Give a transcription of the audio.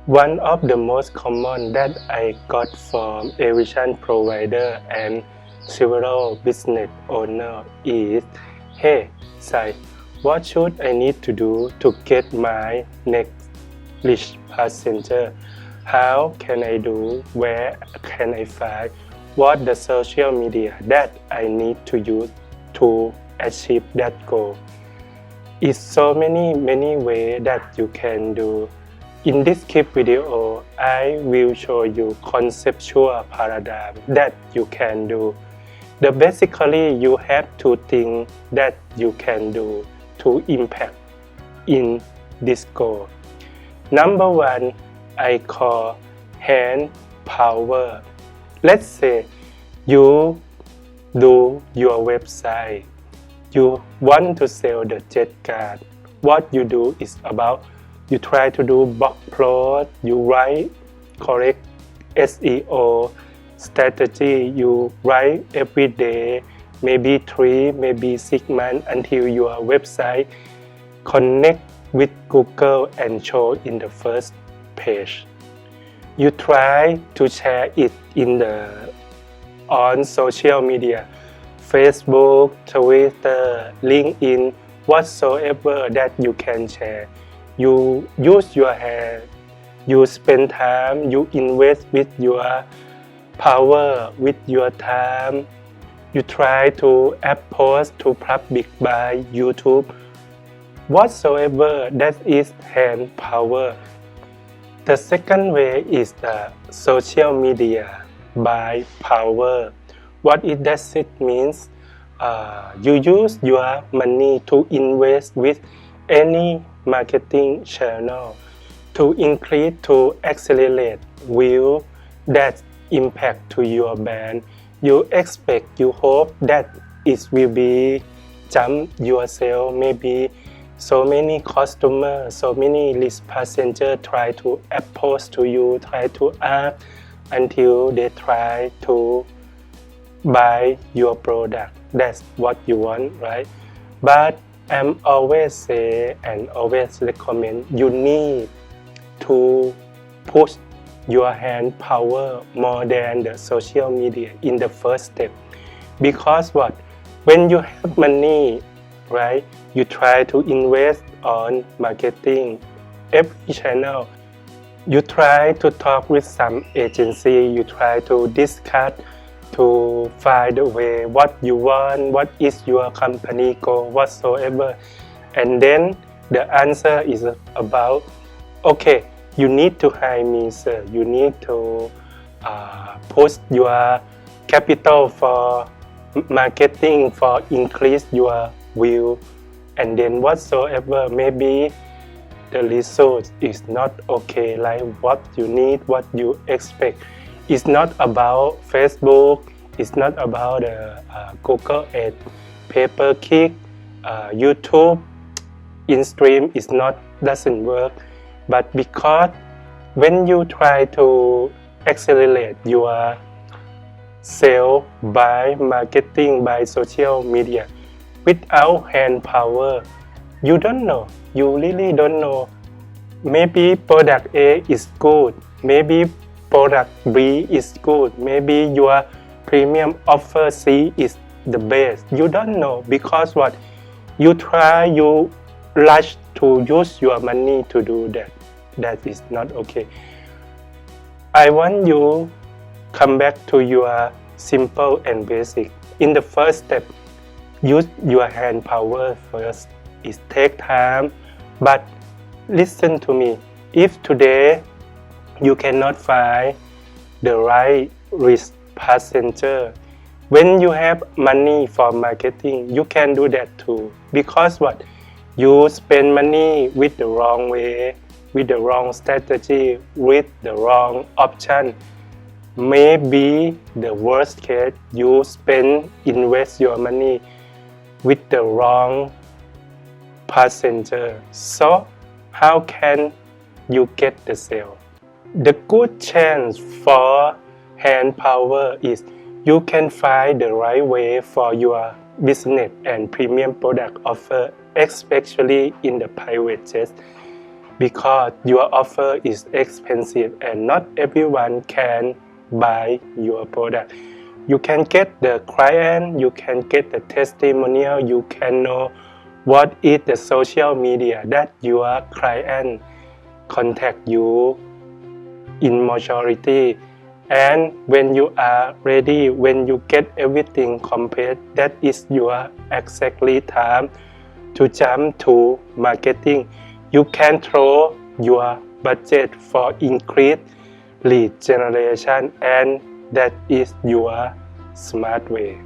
One of the most common that I got from Aviation provider and several business owner is, "Hey, Sai, what should I need to do to get my next rich passenger? How can I do? Where can I find? What the social media that I need to use to achieve that goal?" It's so many ways that you can do. In this clip video, I will show you conceptual paradigm that you can do. Basically, you have two things that you can do to impact in this goal. Number one, I call hand power. Let's say you do your website. You want to sell the jet card. What you do is about you try to do blog post, you write correct SEO strategy, you write every day, maybe 3, maybe 6 months until your website connect with Google and show in the first page. You try to share it on social media, Facebook, Twitter, LinkedIn, whatsoever that you can share. You use your hand, you spend time, you invest with your power, with your time. You try to post to public by YouTube, whatsoever that is hand power. The second way is the social media by power. What does it means? You use your money to invest with any marketing channel to increase, to accelerate view that impact to your brand. You expect, you hope that it will be jump your sale, maybe so many customers, so many list passenger try to approach to you, try to ask until they try to buy your product. That's what you want, right? But I'm always say and always recommend you need to push your hand power more than the social media in the first step. Because what? When you have money, right, you try to invest on marketing every channel. You try to talk with some agency, you try to discuss to find a way what you want, what is your company goal, whatsoever. And then the answer is about, okay, you need to hire me, sir. You need to post your capital for marketing, for increase your view. And then whatsoever, maybe the result is not okay, like what you need, what you expect. It's not about Facebook, it's not about Google Ads, pay-per-click, YouTube, in-stream is not, doesn't work. But because when you try to accelerate your sale by marketing, by social media, without hand power, you don't know, you really don't know. Maybe product A is good, maybe product B is good, maybe your premium offer C is the best. You don't know because what? You try, you rush to use your money to do that. That is not okay. I want you come back to your simple and basic. In the first step, use your hand power first. It takes time, but listen to me. If today you cannot find the right risk passenger, when you have money for marketing, you can do that too. Because what? You spend money with the wrong way, with the wrong strategy, with the wrong option. Maybe the worst case, you invest your money with the wrong passenger. So how can you get the sale? The good chance for hand power is you can find the right way for your business and premium product offer, especially in the private jet. because your offer is expensive and not everyone can buy your product. You can get the client, you can get the testimonial, you can know what is the social media that your client contact you in majority. And when you are ready, when you get everything complete, that is your exactly time to jump to marketing. You can throw your budget for increased lead generation, and that is your smart way.